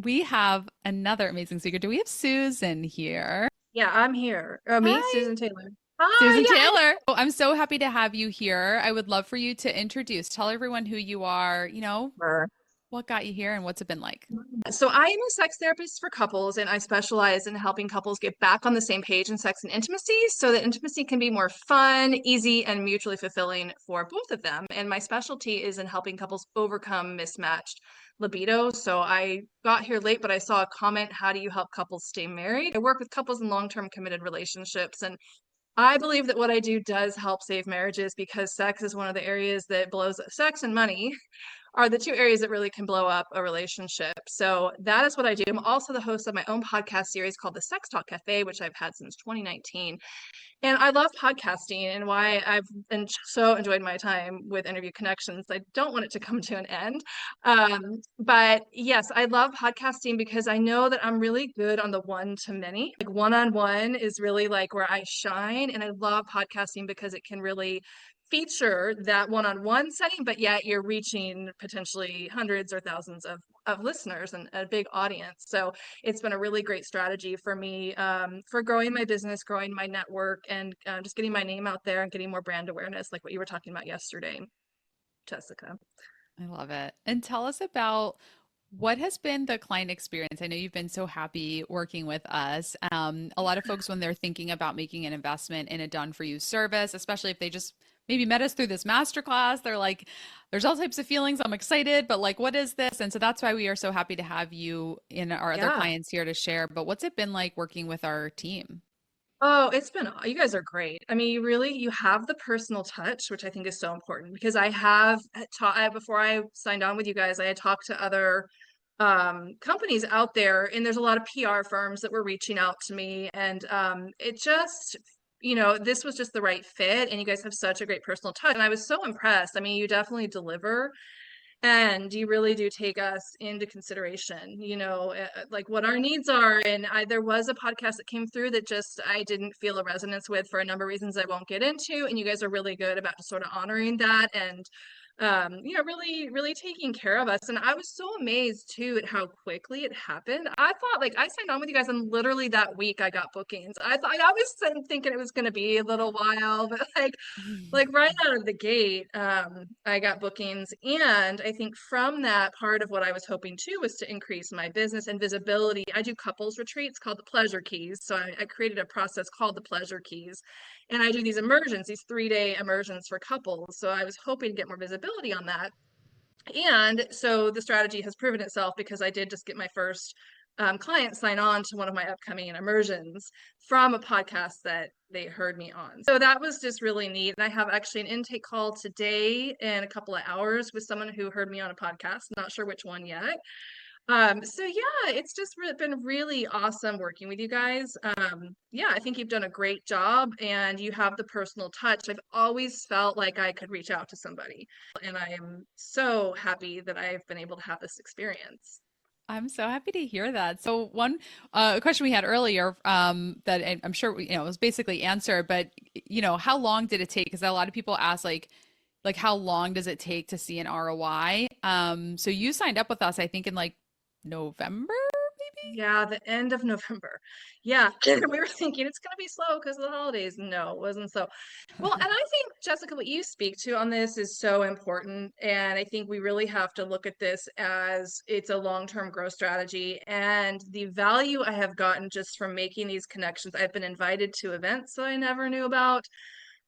We have another amazing speaker. Do we have Susan here? Yeah, I'm here. Oh, me, Hi, Susan Taylor. Hi, Susan yeah, Taylor. Oh, I'm so happy to have you here. I would love for you to introduce, tell everyone who you are, sure. what got you here and what's it been like? So I am a sex therapist for couples, and I specialize in helping couples get back on the same page in sex and intimacy so that intimacy can be more fun, easy, and mutually fulfilling for both of them. And my specialty is in helping couples overcome mismatched libido. So I got here late, but I saw a comment, how do you help couples stay married? I work with couples in long-term committed relationships, and I believe that what I do does help save marriages because sex is one of the areas that blows sex and money are the two areas that really can blow up a relationship. So that is what I do. I'm also the host of my own podcast series called the Sex Talk Cafe, which I've had since 2019. And I love podcasting and why so enjoyed my time with Interview Connections. I don't want it to come to an end. But yes, I love podcasting because I know that I'm really good on the one to many. Like one on one is really like where I shine. And I love podcasting because it can really feature that one on one setting, but yet you're reaching potentially hundreds or thousands of listeners and a big audience. So it's been a really great strategy for me for growing my business, growing my network, and just getting my name out there and getting more brand awareness, like what you were talking about yesterday, Jessica. I love it. And tell us about what has been the client experience? I know you've been so happy working with us. A lot of folks, when they're thinking about making an investment in a done for you service, especially if they just maybe met us through this masterclass, they're like, there's all types of feelings. I'm excited, but like, what is this? And so that's why we are so happy to have you and our other Yeah. clients here to share. But what's it been like working with our team? Oh, you guys are great. I mean, you have the personal touch, which I think is so important because I have taught, before I signed on with you guys, I had talked to other companies out there, and there's a lot of PR firms that were reaching out to me, and it just, this was just the right fit, and you guys have such a great personal touch, and I was so impressed. I mean, you definitely deliver. And you really do take us into consideration, like what our needs are. And there was a podcast that came through that just I didn't feel a resonance with for a number of reasons I won't get into. And you guys are really good about just sort of honoring that and really, really taking care of us. And I was so amazed too at how quickly it happened. I thought like I signed on with you guys and literally that week I got bookings. I was thinking it was going to be a little while, but like right out of the gate, I got bookings. And I think from that, part of what I was hoping too was to increase my business and visibility. I do couples retreats called the Pleasure Keys. So I created a process called the Pleasure Keys. And I do these immersions, these 3-day immersions for couples. So I was hoping to get more visibility on that. And so the strategy has proven itself because I did just get my first client sign on to one of my upcoming immersions from a podcast that they heard me on. So that was just really neat. And I have actually an intake call today in a couple of hours with someone who heard me on a podcast. Not sure which one yet. So yeah, it's just been really awesome working with you guys. Yeah, I think you've done a great job and you have the personal touch. I've always felt like I could reach out to somebody, and I am so happy that I've been able to have this experience. I'm so happy to hear that. So one question we had earlier that I'm sure was basically answered, but how long did it take? Because a lot of people ask like how long does it take to see an ROI? So you signed up with us, I think in like November, maybe? Yeah, the end of November. Yeah, we were thinking it's going to be slow because of the holidays. No, it wasn't so. Well, and I think, Jessica, what you speak to on this is so important. And I think we really have to look at this as it's a long-term growth strategy. And the value I have gotten just from making these connections, I've been invited to events that I never knew about.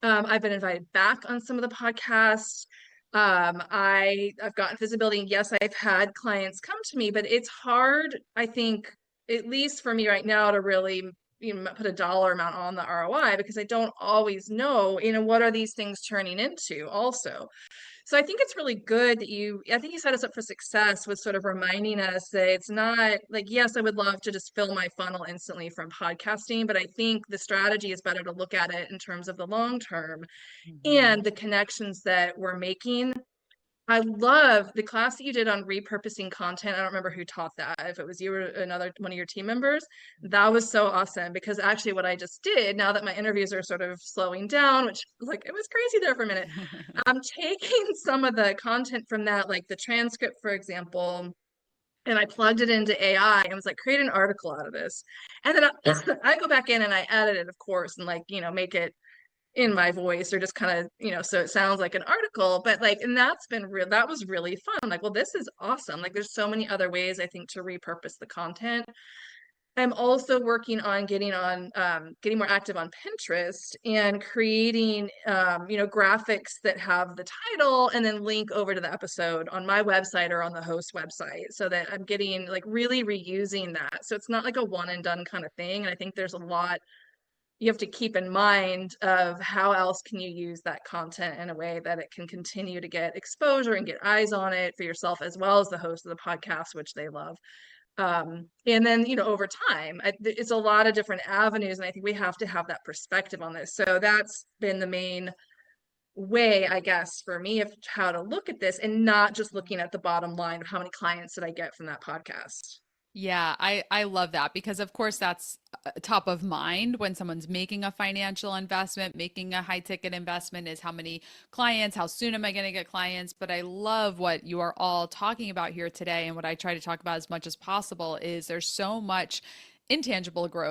I've been invited back on some of the podcasts. I've gotten visibility. And yes, I've had clients come to me, but it's hard, I think, at least for me right now, to really put a dollar amount on the ROI because I don't always know, what are these things turning into also. So I think it's really good that I think you set us up for success with sort of reminding us that it's not like, yes, I would love to just fill my funnel instantly from podcasting, but I think the strategy is better to look at it in terms of the long term Mhm. and the connections that we're making. I love the class that you did on repurposing content. I don't remember who taught that. If it was you or another one of your team members, that was so awesome because actually what I just did, now that my interviews are sort of slowing down, which like it was crazy there for a minute, I'm taking some of the content from that, like the transcript, for example, and I plugged it into AI and was like, create an article out of this. And then I go back in and I edit it, of course, and like, make it in my voice or just kind of, so it sounds like an article. But like, and that's been real, that was really fun. Like, well, this is awesome. Like, there's so many other ways I think to repurpose the content. I'm also working on getting more active on Pinterest and creating graphics that have the title and then link over to the episode on my website or on the host website, so that I'm getting like really reusing that. So it's not like a one and done kind of thing. And I think there's a lot you have to keep in mind of how else can you use that content in a way that it can continue to get exposure and get eyes on it for yourself as well as the host of the podcast, which they love. And then, over time, it's a lot of different avenues. And I think we have to have that perspective on this. So that's been the main way, I guess, for me of how to look at this and not just looking at the bottom line of how many clients did I get from that podcast. Yeah, I love that because of course that's top of mind when someone's making a financial investment, making a high ticket investment is how many clients, how soon am I going to get clients? But I love what you are all talking about here today, and what I try to talk about as much as possible is there's so much intangible growth